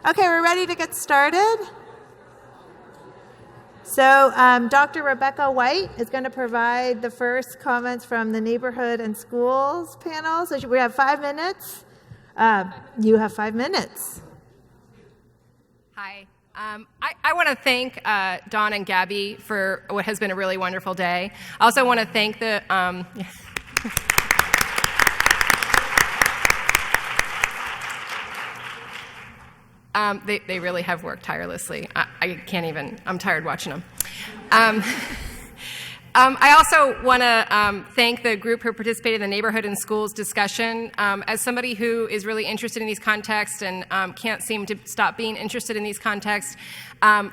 Okay, we're ready to get started. So Dr. Rebecca White is going to provide the first comments from the Neighborhood and Schools panel. So we have 5 minutes. You have 5 minutes. Hi. I want to thank Dawn and Gabby for what has been a really wonderful day. I also want to thank the... They really have worked tirelessly. I can't even, I'm tired watching them. I also want to thank the group who participated in the Neighborhood and Schools discussion. As somebody who is really interested in these contexts and can't seem to stop being interested in these contexts,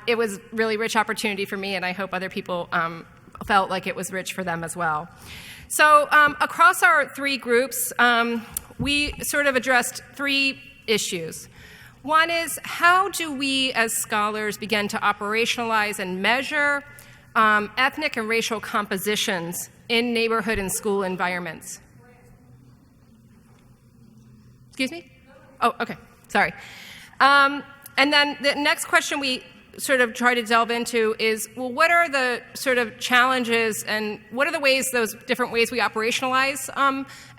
it was really rich opportunity for me, and I hope other people felt like it was rich for them as well. So across our 3 groups, we sort of addressed 3 issues. One is, how do we as scholars begin to operationalize and measure ethnic and racial compositions in neighborhood and school environments? Excuse me? Oh, okay, sorry. And then the next question we sort of try to delve into is, well, what are the sort of challenges and what are the ways, those different ways we operationalize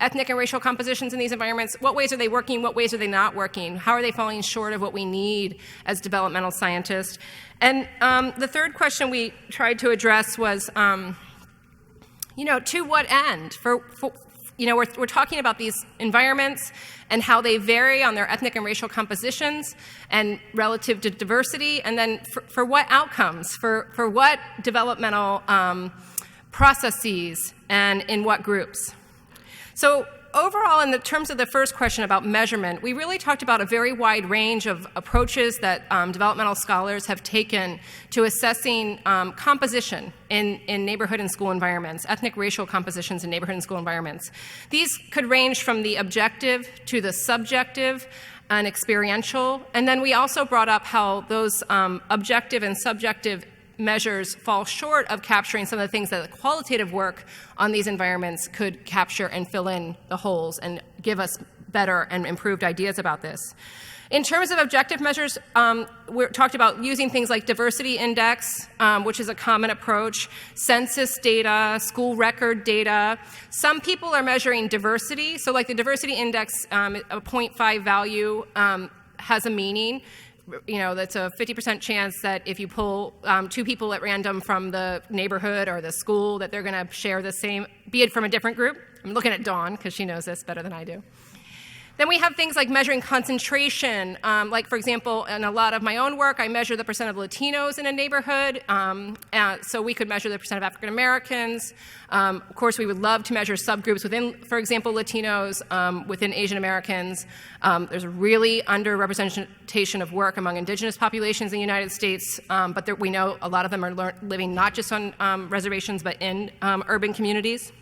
ethnic and racial compositions in these environments? What ways are they working? What ways are they not working? How are they falling short of what we need as developmental scientists? And the third question we tried to address was, to what end? We're talking about these environments and how they vary on their ethnic and racial compositions and relative to diversity, and then for what outcomes, for what developmental processes, and in what groups. So overall, in the terms of the first question about measurement, we really talked about a very wide range of approaches that developmental scholars have taken to assessing composition in neighborhood and school environments, ethnic racial compositions in neighborhood and school environments. These could range from the objective to the subjective and experiential, and then we also brought up how those objective and subjective measures fall short of capturing some of the things that the qualitative work on these environments could capture and fill in the holes and give us better and improved ideas about this. In terms of objective measures, we talked about using things like diversity index, which is a common approach, census data, school record data. Some people are measuring diversity, so like the diversity index, a 0.5 value has a meaning. That's a 50% chance that if you pull 2 people at random from the neighborhood or the school, that they're going to share the same, be it from a different group. I'm looking at Dawn because she knows this better than I do. Then we have things like measuring concentration. Like, for example, in a lot of my own work, I measure the percent of Latinos in a neighborhood. So we could measure the percent of African Americans. Of course, we would love to measure subgroups within, for example, Latinos, within Asian Americans. There's a really underrepresentation of work among indigenous populations in the United States, but we know a lot of them are living not just on reservations, but in urban communities.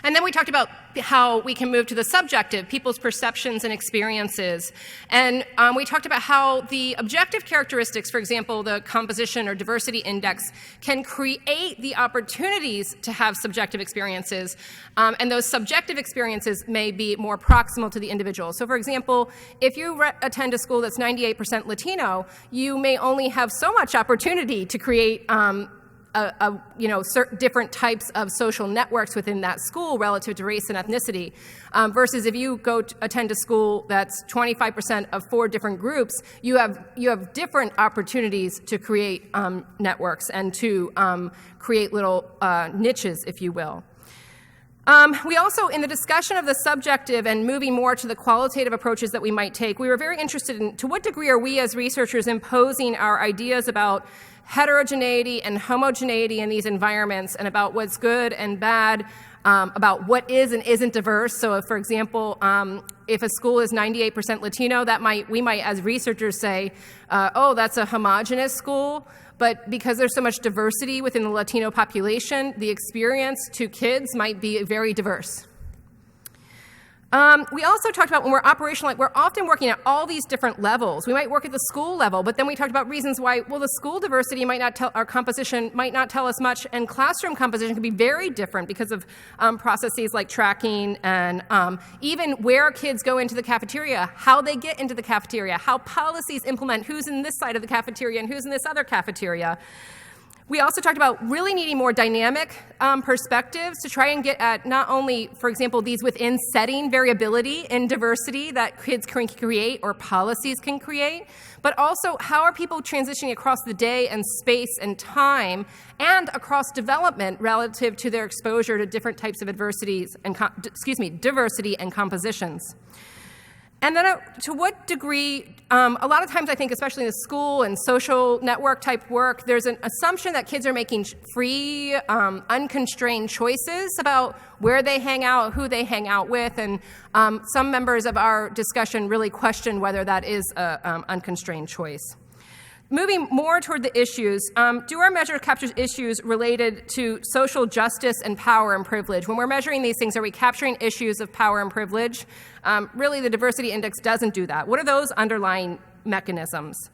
And then we talked about how we can move to the subjective, people's perceptions and experiences. And we talked about how the objective characteristics, for example, the composition or diversity index, can create the opportunities to have subjective experiences. And those subjective experiences may be more proximal to the individual. So, for example, if you attend a school that's 98% Latino, you may only have so much opportunity to create certain different types of social networks within that school relative to race and ethnicity, versus if you go attend a school that's 25% of 4 different groups, you have different opportunities to create networks and to create little niches, if you will. We also, in the discussion of the subjective and moving more to the qualitative approaches that we might take, we were very interested in to what degree are we as researchers imposing our ideas about heterogeneity and homogeneity in these environments and about what's good and bad, about what is and isn't diverse. So if, for example, if a school is 98% Latino, we might as researchers say, oh, that's a homogenous school. But because there's so much diversity within the Latino population, the experience to kids might be very diverse. We also talked about when we're operational, we're often working at all these different levels. We might work at the school level, but then we talked about reasons why, well, the school diversity might not tell, our composition might not tell us much, and classroom composition can be very different because of processes like tracking and even where kids go into the cafeteria, how they get into the cafeteria, how policies implement who's in this side of the cafeteria and who's in this other cafeteria. We also talked about really needing more dynamic perspectives to try and get at not only, for example, these within setting variability and diversity that kids can create or policies can create, but also how are people transitioning across the day and space and time and across development relative to their exposure to different types of diversity and compositions. And then to what degree, a lot of times I think, especially in the school and social network type work, there's an assumption that kids are making free, unconstrained choices about where they hang out, who they hang out with, and some members of our discussion really question whether that is an unconstrained choice. Moving more toward the issues, do our measure capture issues related to social justice and power and privilege? When we're measuring these things, are we capturing issues of power and privilege? Really, the diversity index doesn't do that. What are those underlying mechanisms?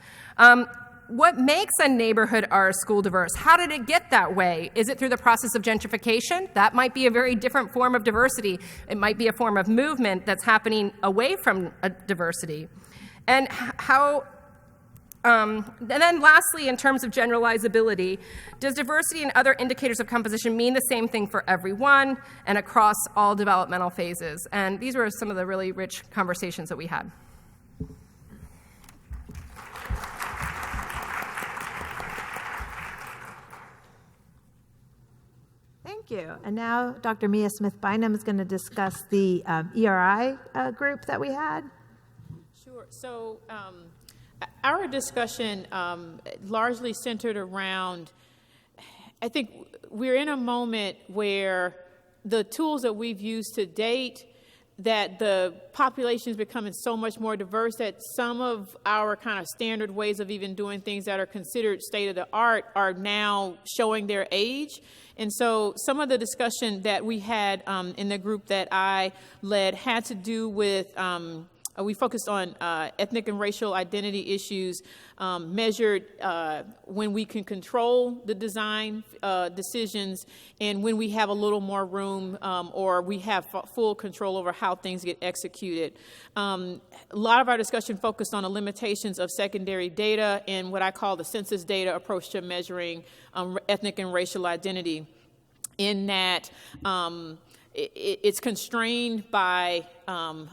What makes a neighborhood or a school diverse? How did it get that way? Is it through the process of gentrification? That might be a very different form of diversity. It might be a form of movement that's happening away from diversity. And how... and then lastly, in terms of generalizability, does diversity and other indicators of composition mean the same thing for everyone and across all developmental phases? And these were some of the really rich conversations that we had. Thank you. And now Dr. Mia Smith-Bynum is going to discuss the ERI group that we had. Sure. So our discussion largely centered around, I think we're in a moment where the tools that we've used to date, that the population is becoming so much more diverse that some of our kind of standard ways of even doing things that are considered state of the art are now showing their age. And so some of the discussion that we had in the group that I led had to do with we focused on ethnic and racial identity issues measured when we can control the design decisions and when we have a little more room or we have full control over how things get executed. A lot of our discussion focused on the limitations of secondary data and what I call the census data approach to measuring ethnic and racial identity, in that it's constrained by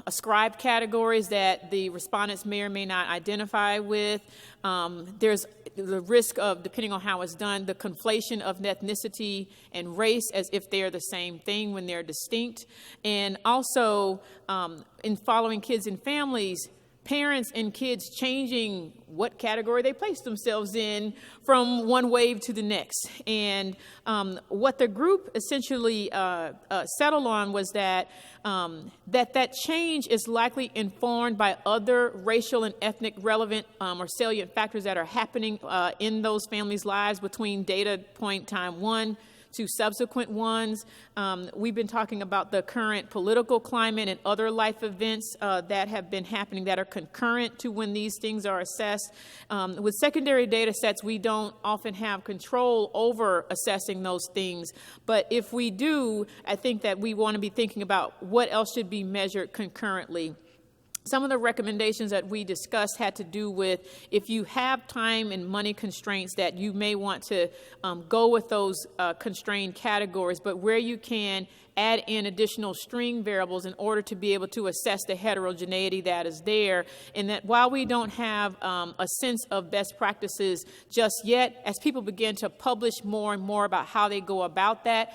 ascribed categories that the respondents may or may not identify with. There's the risk of, depending on how it's done, the conflation of ethnicity and race as if they are the same thing when they're distinct. And also, in following kids and families, parents and kids changing what category they place themselves in from one wave to the next. And what the group essentially settled on was that that change is likely informed by other racial and ethnic relevant or salient factors that are happening in those families' lives between data point time 1 to subsequent ones. We've been talking about the current political climate and other life events that have been happening that are concurrent to when these things are assessed. With secondary data sets, we don't often have control over assessing those things. But if we do, I think that we want to be thinking about what else should be measured concurrently. Some of the recommendations that we discussed had to do with, if you have time and money constraints, that you may want to go with those constrained categories, but where you can, add in additional string variables in order to be able to assess the heterogeneity that is there. And that while we don't have a sense of best practices just yet, as people begin to publish more and more about how they go about that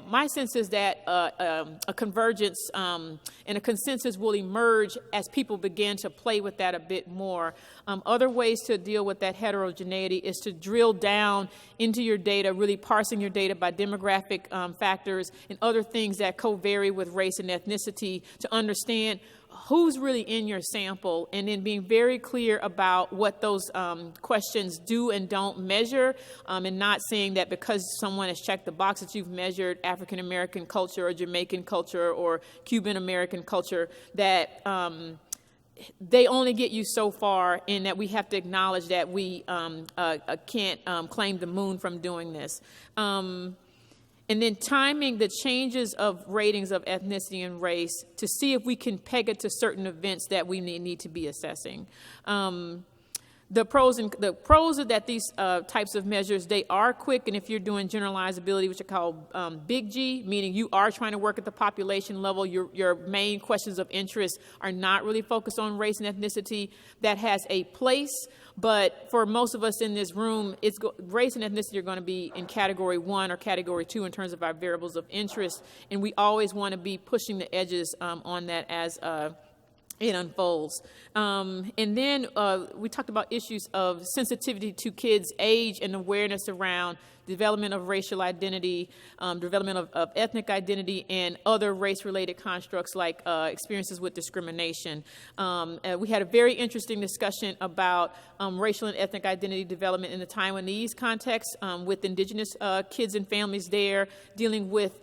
my sense is that a convergence and a consensus will emerge as people begin to play with that a bit more. Other ways to deal with that heterogeneity is to drill down into your data, really parsing your data by demographic factors and other things that co-vary with race and ethnicity, to understand who's really in your sample, and then being very clear about what those questions do and don't measure, and not saying that because someone has checked the box that you've measured African American culture or Jamaican culture or Cuban American culture, that they only get you so far, and that we have to acknowledge that we can't claim the moon from doing this. And then timing the changes of ratings of ethnicity and race to see if we can peg it to certain events that we need to be assessing. The pros are that these types of measures, they are quick, and if you're doing generalizability, which I call big G, meaning you are trying to work at the population level, your main questions of interest are not really focused on race and ethnicity, that has a place. But for most of us in this room, race and ethnicity are going to be in category 1 or category 2 in terms of our variables of interest, and we always want to be pushing the edges on that as it unfolds. And then we talked about issues of sensitivity to kids' age and awareness around development of racial identity, development of ethnic identity, and other race-related constructs like experiences with discrimination. We had a very interesting discussion about racial and ethnic identity development in the Taiwanese context with indigenous kids and families there, dealing with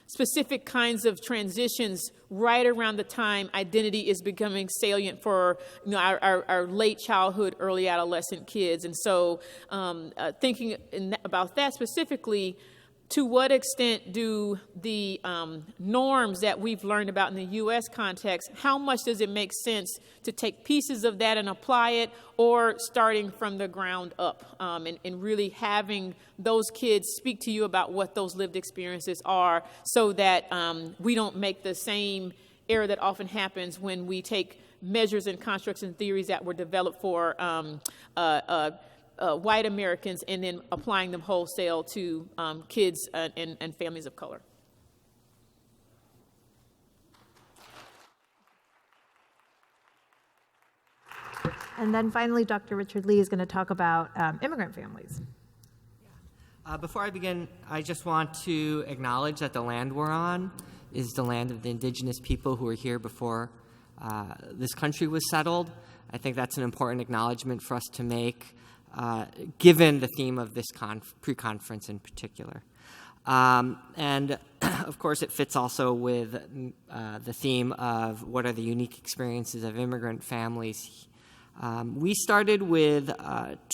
specific kinds of transitions right around the time identity is becoming salient for our late childhood, early adolescent kids. And so thinking about that specifically, to what extent do the norms that we've learned about in the U.S. context, how much does it make sense to take pieces of that and apply it, or starting from the ground up and really having those kids speak to you about what those lived experiences are, so that we don't make the same error that often happens when we take measures and constructs and theories that were developed for white Americans and then applying them wholesale to kids and families of color. And then finally, Dr. Richard Lee is going to talk about immigrant families. Before I begin, I just want to acknowledge that the land we're on is the land of the indigenous people who were here before this country was settled. I think that's an important acknowledgement for us to make, given the theme of this pre-conference in particular. And of course, it fits also with the theme of what are the unique experiences of immigrant families. We started with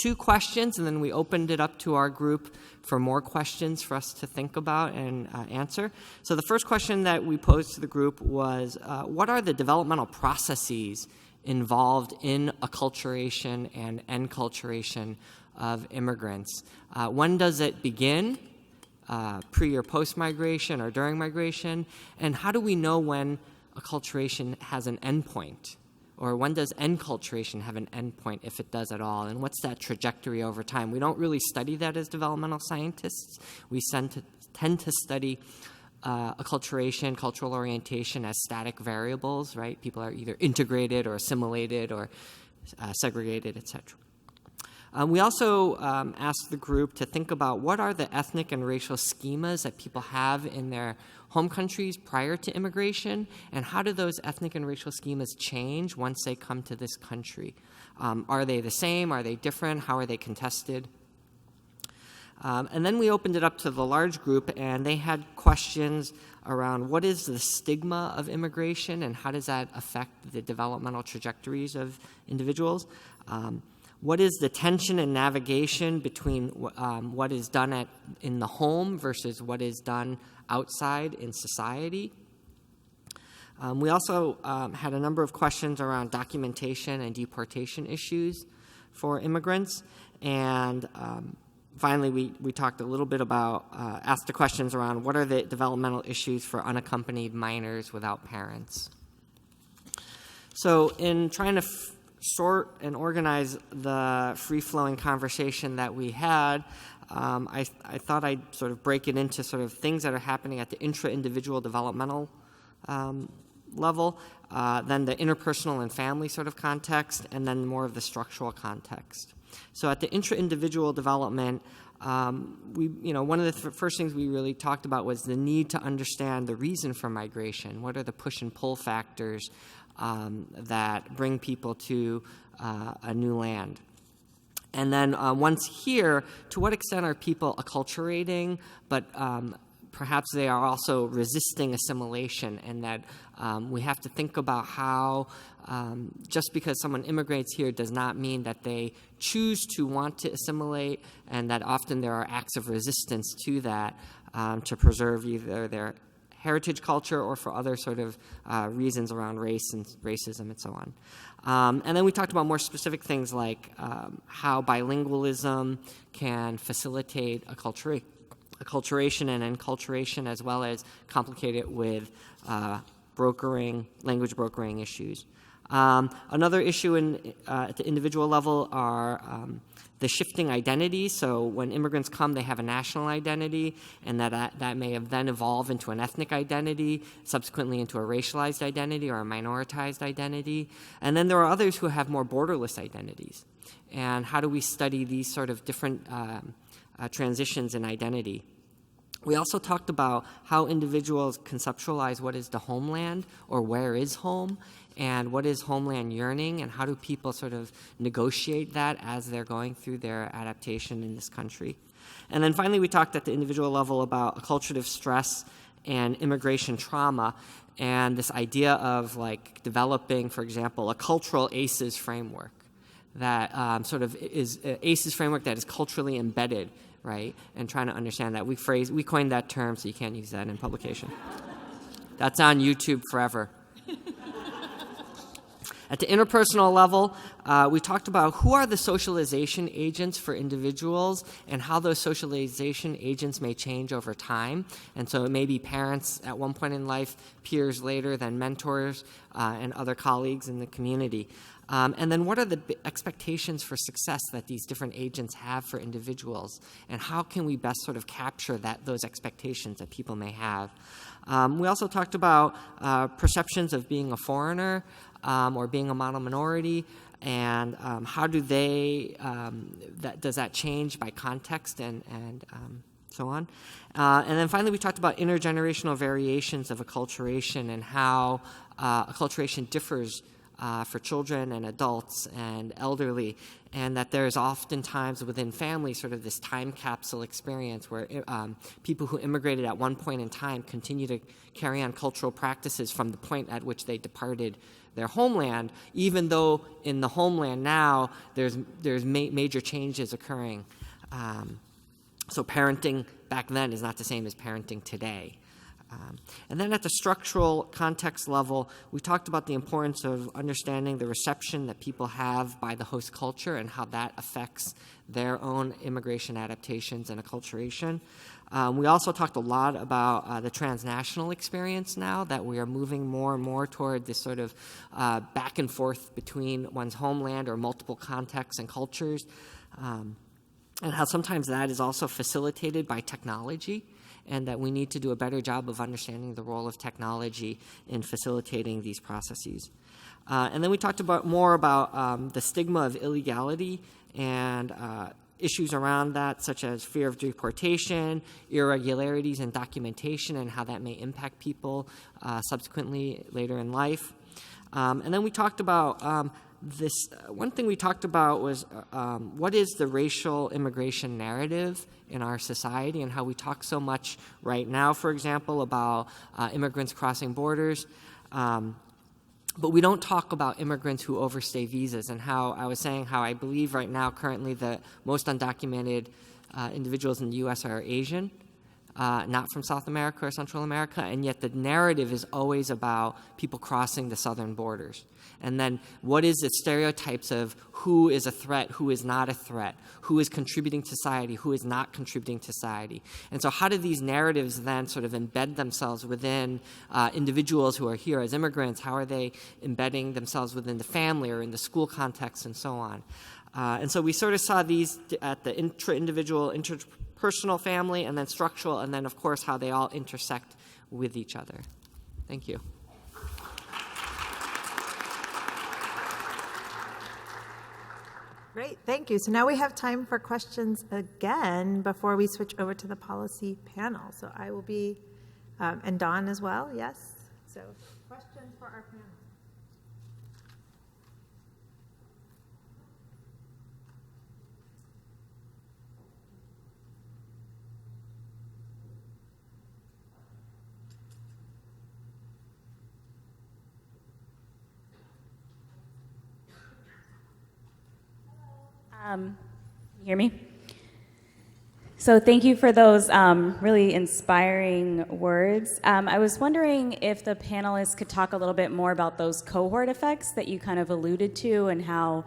2 questions, and then we opened it up to our group for more questions for us to think about and answer. So the first question that we posed to the group was, what are the developmental processes involved in acculturation and enculturation of immigrants? When does it begin, pre or post-migration or during migration? And how do we know when acculturation has an endpoint? Or when does enculturation have an endpoint, if it does at all? And what's that trajectory over time? We don't really study that as developmental scientists. We tend to study acculturation, cultural orientation as static variables, right? People are either integrated or assimilated or segregated, etc. We also asked the group to think about what are the ethnic and racial schemas that people have in their home countries prior to immigration, and how do those ethnic and racial schemas change once they come to this country? Are they the same? Are they different? How are they contested? And then we opened it up to the large group, and they had questions around what is the stigma of immigration and how does that affect the developmental trajectories of individuals? What is the tension and navigation between what is done in the home versus what is done outside in society? We also had a number of questions around documentation and deportation issues for immigrants. And finally, we talked a little bit about, asked the questions around what are the developmental issues for unaccompanied minors without parents. So in trying to sort and organize the free-flowing conversation that we had, I thought I'd sort of break it into sort of things that are happening at the intra-individual developmental level, then the interpersonal and family sort of context, and then more of the structural context. So at the intra-individual development, one of the first things we really talked about was the need to understand the reason for migration. What are the push and pull factors that bring people to a new land. And then once here, to what extent are people acculturating, but perhaps they are also resisting assimilation, and that we have to think about how just because someone immigrates here does not mean that they choose to want to assimilate, and that often there are acts of resistance to that to preserve either their heritage culture or for other sort of reasons around race and racism and so on. And then we talked about more specific things like how bilingualism can facilitate acculturation and enculturation, as well as complicate it with language brokering issues. Another issue at the individual level are the shifting identities. So when immigrants come, they have a national identity, and that may have then evolved into an ethnic identity, subsequently into a racialized identity or a minoritized identity. And then there are others who have more borderless identities. And how do we study these sort of different transitions in identity? We also talked about how individuals conceptualize what is the homeland, or where is home, and what is homeland yearning, and how do people sort of negotiate that as they're going through their adaptation in this country. And then finally, we talked at the individual level about acculturative stress and immigration trauma, and this idea of like developing, for example, a cultural ACEs framework that sort of is ACEs framework that is culturally embedded, right? And trying to understand that. We coined that term, so you can't use that in publication. That's on YouTube forever. At the interpersonal level, we talked about who are the socialization agents for individuals and how those socialization agents may change over time. And so it may be parents at one point in life, peers later, then mentors and other colleagues in the community. And then what are the expectations for success that these different agents have for individuals, and how can we best sort of capture those expectations that people may have? We also talked about perceptions of being a foreigner or being a model minority, and how do does that change by context and so on. And then finally we talked about intergenerational variations of acculturation and how acculturation differs for children and adults and elderly, and that there's oftentimes within families sort of this time capsule experience where people who immigrated at one point in time continue to carry on cultural practices from the point at which they departed their homeland, even though in the homeland now there's major changes occurring. So parenting back then is not the same as parenting today. And then at the structural context level, we talked about the importance of understanding the reception that people have by the host culture and how that affects their own immigration adaptations and acculturation. We also talked a lot about the transnational experience now, that we are moving more and more toward this sort of back and forth between one's homeland or multiple contexts and cultures, and how sometimes that is also facilitated by technology, and that we need to do a better job of understanding the role of technology in facilitating these processes. And then we talked more about the stigma of illegality and issues around that, such as fear of deportation, irregularities in documentation, and how that may impact people subsequently later in life. And then we talked about one thing we talked about was what is the racial immigration narrative in our society, and how we talk so much right now, for example, about immigrants crossing borders. But we don't talk about immigrants who overstay visas, and how I was saying how I believe right now currently the most undocumented individuals in the U.S. are Asian, not from South America or Central America, and yet the narrative is always about people crossing the southern borders. And then what is the stereotypes of who is a threat, who is not a threat, who is contributing to society, who is not contributing to society. And so how do these narratives then sort of embed themselves within individuals who are here as immigrants? How are they embedding themselves within the family or in the school context and so on? And so we sort of saw these at the intra-individual, interpersonal, family, and then structural, and then, of course, how they all intersect with each other. Thank you. Great, thank you. So now we have time for questions again before we switch over to the policy panel. So I will be, and Dawn as well, yes? So questions for our panel. You hear me? So thank you for those really inspiring words. I was wondering if the panelists could talk a little bit more about those cohort effects that you kind of alluded to, and how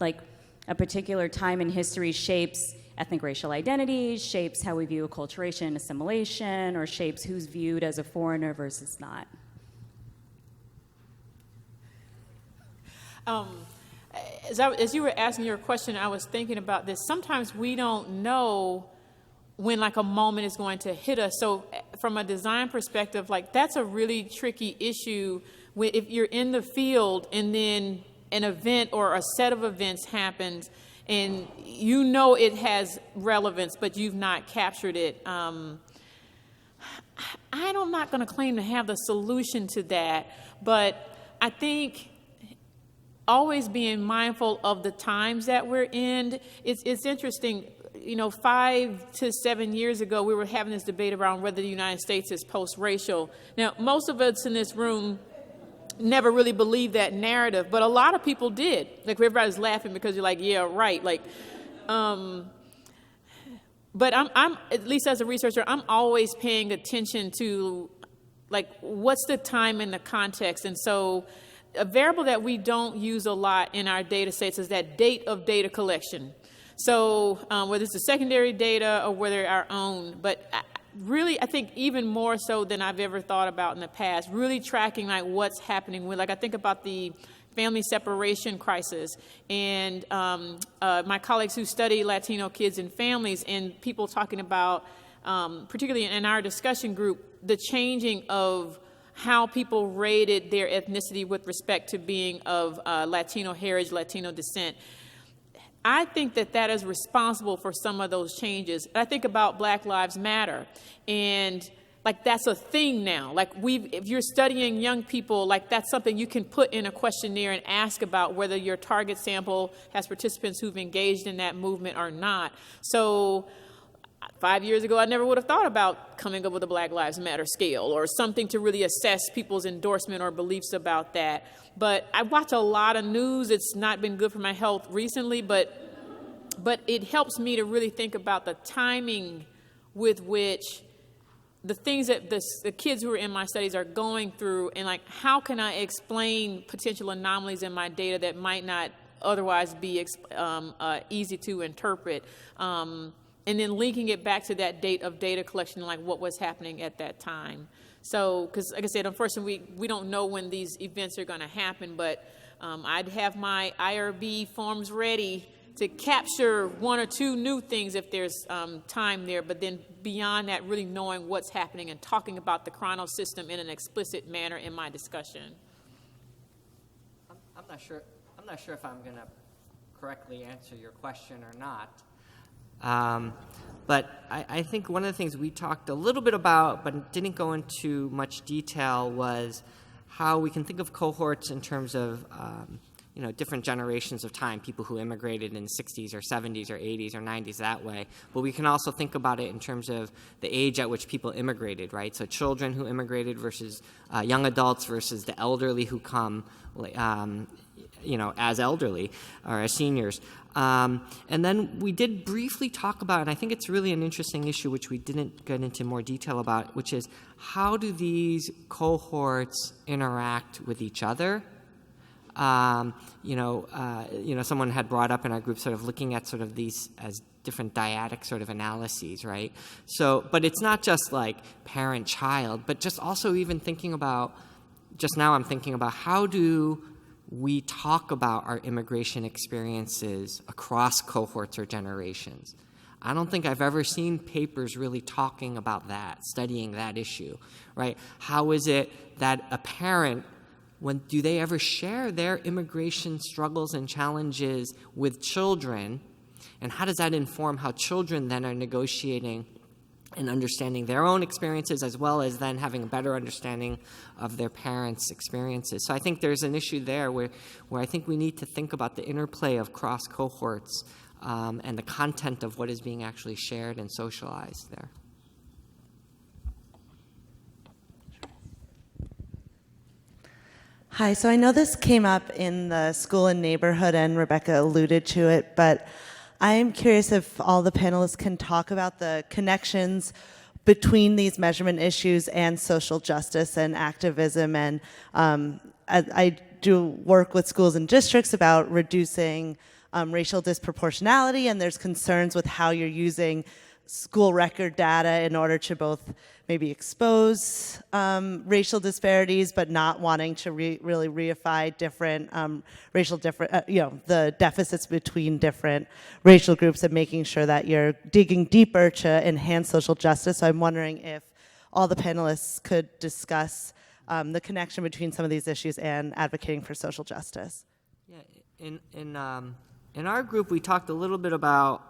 like a particular time in history shapes ethnic racial identities, shapes how we view acculturation and assimilation, or shapes who's viewed as a foreigner versus not. As you were asking your question, I was thinking about this. Sometimes we don't know when like a moment is going to hit us. So from a design perspective, like that's a really tricky issue if you're in the field and then an event or a set of events happens and you know it has relevance, but you've not captured it. I'm not going to claim to have the solution to that, but I think always being mindful of the times that we're in. It's interesting, 5 to 7 years ago, we were having this debate around whether the United States is post-racial. Now, most of us in this room never really believed that narrative, but a lot of people did. Like, everybody's laughing because you're like, yeah, right. Like, but I'm at least as a researcher, I'm always paying attention to, like, what's the time and the context. And so a variable that we don't use a lot in our data sets is that date of data collection. So whether it's the secondary data or whether our own, but really, I think even more so than I've ever thought about in the past, really tracking like what's happening with, like I think about the family separation crisis and my colleagues who study Latino kids and families and people talking about, particularly in our discussion group, the changing of how people rated their ethnicity with respect to being of Latino heritage, Latino descent. I think that is responsible for some of those changes. I think about Black Lives Matter, and like that's a thing now. Like if you're studying young people, like that's something you can put in a questionnaire and ask about whether your target sample has participants who've engaged in that movement or not. So 5 years ago, I never would have thought about coming up with a Black Lives Matter scale or something to really assess people's endorsement or beliefs about that. But I watch a lot of news. It's not been good for my health recently, but it helps me to really think about the timing with which the things that the kids who are in my studies are going through, and like how can I explain potential anomalies in my data that might not otherwise be easy to interpret. And then linking it back to that date of data collection, like what was happening at that time. So, because like I said, unfortunately, we don't know when these events are going to happen, but I'd have my IRB forms ready to capture one or two new things if there's time there, but then beyond that, really knowing what's happening and talking about the chrono system in an explicit manner in my discussion. I'm not sure if I'm going to correctly answer your question or not. But I think one of the things we talked a little bit about but didn't go into much detail was how we can think of cohorts in terms of different generations of time, people who immigrated in the 60s or 70s or 80s or 90s that way. But we can also think about it in terms of the age at which people immigrated, right? So children who immigrated versus young adults versus the elderly who come as elderly or as seniors. And then we did briefly talk about, and I think it's really an interesting issue which we didn't get into more detail about, which is how do these cohorts interact with each other? Someone had brought up in our group sort of looking at sort of these as different dyadic sort of analyses, right? So, but it's not just like parent-child, but just also even thinking about, just now I'm thinking about how do we talk about our immigration experiences across cohorts or generations. I don't think I've ever seen papers really talking about that, studying that issue, right? How is it that a parent, do they ever share their immigration struggles and challenges with children? And how does that inform how children then are negotiating and understanding their own experiences, as well as then having a better understanding of their parents' experiences? So I think there's an issue there where I think we need to think about the interplay of cross cohorts and the content of what is being actually shared and socialized there. Hi, so I know this came up in the school and neighborhood, and Rebecca alluded to it, but I'm curious if all the panelists can talk about the connections between these measurement issues and social justice and activism. And I do work with schools and districts about reducing racial disproportionality, and there's concerns with how you're using school record data in order to both maybe expose racial disparities, but not wanting to really reify different the deficits between different racial groups, and making sure that you're digging deeper to enhance social justice. So I'm wondering if all the panelists could discuss the connection between some of these issues and advocating for social justice. Yeah, in our group, we talked a little bit about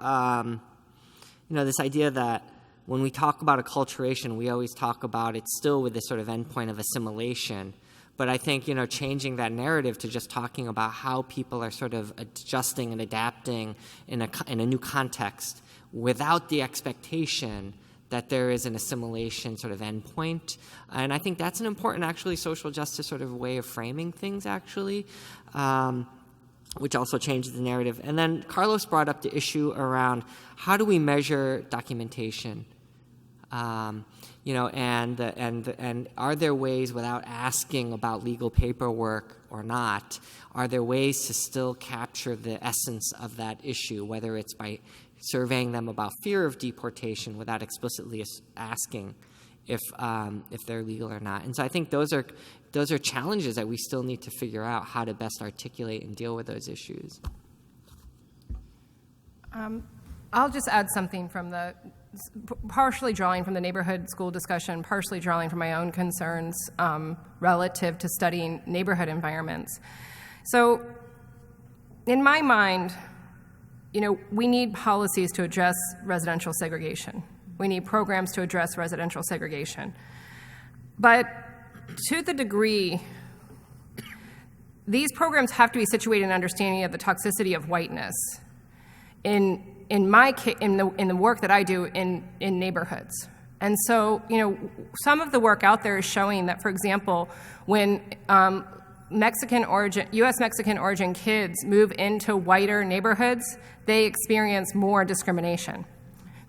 this idea that when we talk about acculturation, we always talk about it still with this sort of endpoint of assimilation. But I think, changing that narrative to just talking about how people are sort of adjusting and adapting in a new context without the expectation that there is an assimilation sort of endpoint. And I think that's an important, actually, social justice sort of way of framing things, actually, which also changes the narrative. And then Carlos brought up the issue around how do we measure documentation? And are there ways, without asking about legal paperwork or not, are there ways to still capture the essence of that issue, whether it's by surveying them about fear of deportation without explicitly asking if they're legal or not? And so I think those are challenges that we still need to figure out how to best articulate and deal with those issues. I'll just add something partially drawing from the neighborhood school discussion, partially drawing from my own concerns relative to studying neighborhood environments. So in my mind, we need policies to address residential segregation. We need programs to address residential segregation. But to the degree, these programs have to be situated in understanding of the toxicity of whiteness in the work that I do in neighborhoods. And so, some of the work out there is showing that, for example, when U.S. Mexican origin kids move into whiter neighborhoods, they experience more discrimination.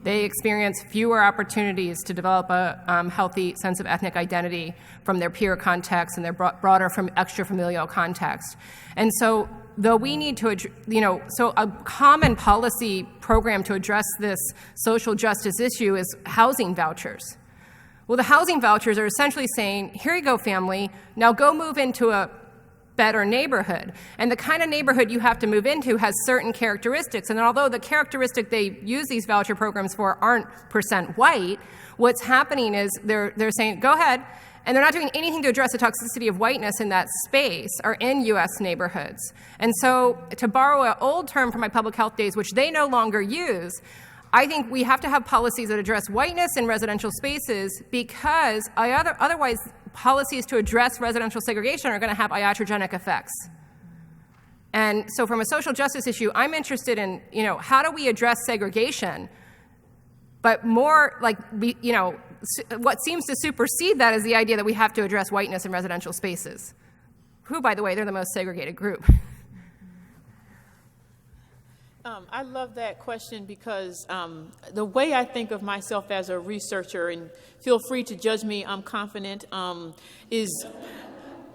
They experience fewer opportunities to develop a healthy sense of ethnic identity from their peer context and their broader from extra-familial context. And so, though we need to, so a common policy program to address this social justice issue is housing vouchers. Well, the housing vouchers are essentially saying, here you go, family, now go move into a better neighborhood. And the kind of neighborhood you have to move into has certain characteristics. And although the characteristic they use these voucher programs for aren't % white, what's happening is they're saying, go ahead, and they're not doing anything to address the toxicity of whiteness in that space or in U.S. neighborhoods. And so, to borrow an old term from my public health days, which they no longer use, I think we have to have policies that address whiteness in residential spaces, because otherwise policies to address residential segregation are going to have iatrogenic effects. And so from a social justice issue, I'm interested in, how do we address segregation, but more like, what seems to supersede that is the idea that we have to address whiteness in residential spaces, who, by the way, they're the most segregated group. I love that question because the way I think of myself as a researcher, and feel free to judge me, I'm confident, is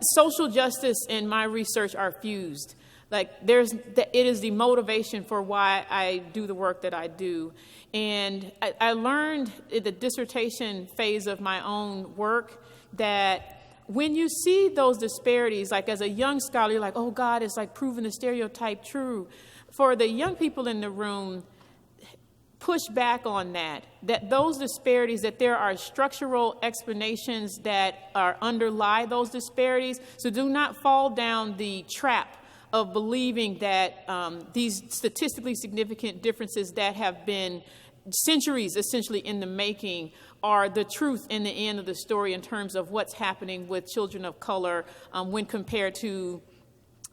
social justice and my research are fused. Like it is the motivation for why I do the work that I do. And I learned in the dissertation phase of my own work that when you see those disparities, like as a young scholar, you're like, oh God, it's like proving the stereotype true. For the young people in the room, push back on that those disparities, that there are structural explanations that underlie those disparities. So do not fall down the trap of believing that these statistically significant differences that have been centuries essentially in the making are the truth in the end of the story in terms of what's happening with children of color when compared to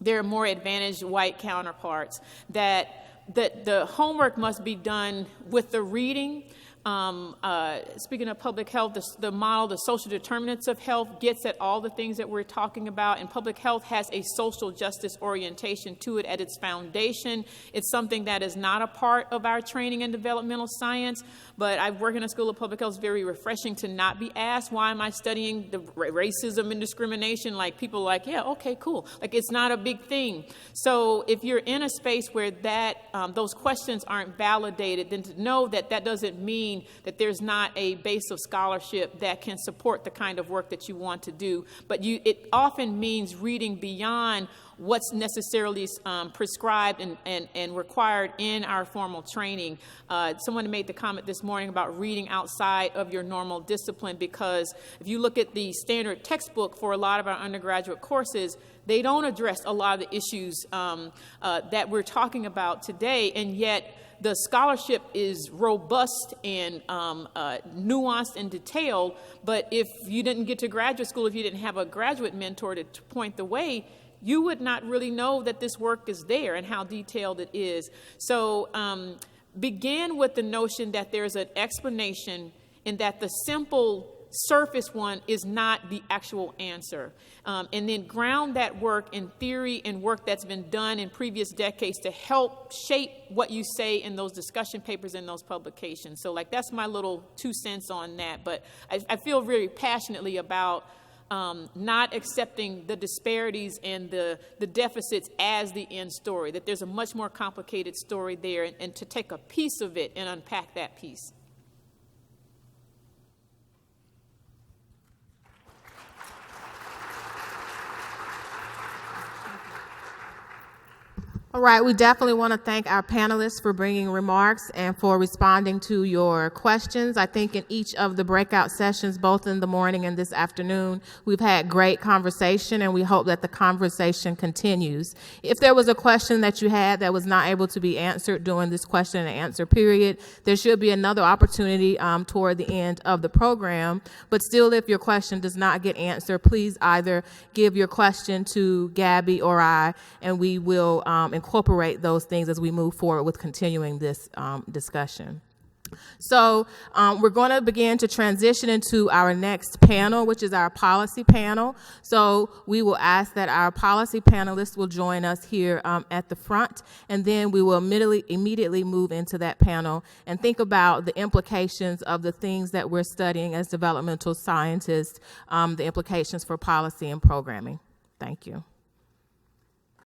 their more advantaged white counterparts. That the homework must be done with the reading, Speaking of public health, the model, the social determinants of health, gets at all the things that we're talking about, and public health has a social justice orientation to it at its foundation. It's something that is not a part of our training in developmental science, but I work in a school of public health. It's very refreshing to not be asked, why am I studying the racism and discrimination? Like, people are like, yeah, okay, cool. Like, it's not a big thing. So if you're in a space where those questions aren't validated, then to know that that doesn't mean that there's not a base of scholarship that can support the kind of work that you want to do. But it often means reading beyond what's necessarily prescribed and required in our formal training. Someone made the comment this morning about reading outside of your normal discipline, because if you look at the standard textbook for a lot of our undergraduate courses, they don't address a lot of the issues that we're talking about today, and yet the scholarship is robust and nuanced and detailed, but if you didn't get to graduate school, if you didn't have a graduate mentor to point the way, you would not really know that this work is there and how detailed it is. So begin with the notion that there's an explanation and that the simple surface one is not the actual answer. And then ground that work in theory and work that's been done in previous decades to help shape what you say in those discussion papers and those publications. So, like, that's my little 2 cents on that. But I feel very passionately about not accepting the disparities and the deficits as the end story, that there's a much more complicated story there, and to take a piece of it and unpack that piece. All right, we definitely want to thank our panelists for bringing remarks and for responding to your questions. I think in each of the breakout sessions, both in the morning and this afternoon, we've had great conversation, and we hope that the conversation continues. If there was a question that you had that was not able to be answered during this question and answer period, there should be another opportunity toward the end of the program. But still, if your question does not get answered, please either give your question to Gabby or I, and we will incorporate those things as we move forward with continuing this discussion. So we're going to begin to transition into our next panel, which is our policy panel. So we will ask that our policy panelists will join us here at the front, and then we will immediately move into that panel and think about the implications of the things that we're studying as developmental scientists, the implications for policy and programming. Thank you.